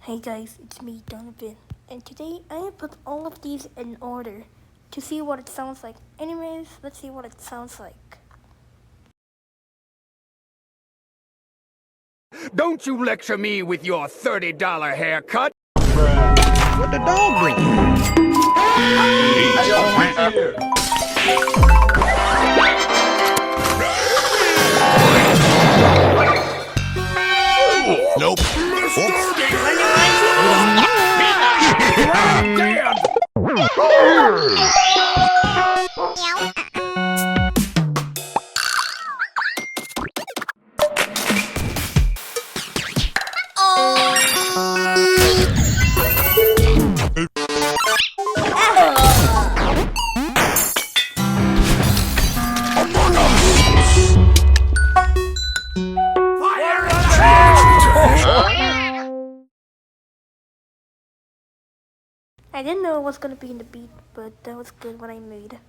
Hey guys, it's me, Donovan, and today I put all of these in order to see what it sounds like. Anyways, let's see what it sounds like. Don't you lecture me with your $30 haircut! What the dog doing? Nope. I didn't know it was gonna be in the beat, but that was good what I made.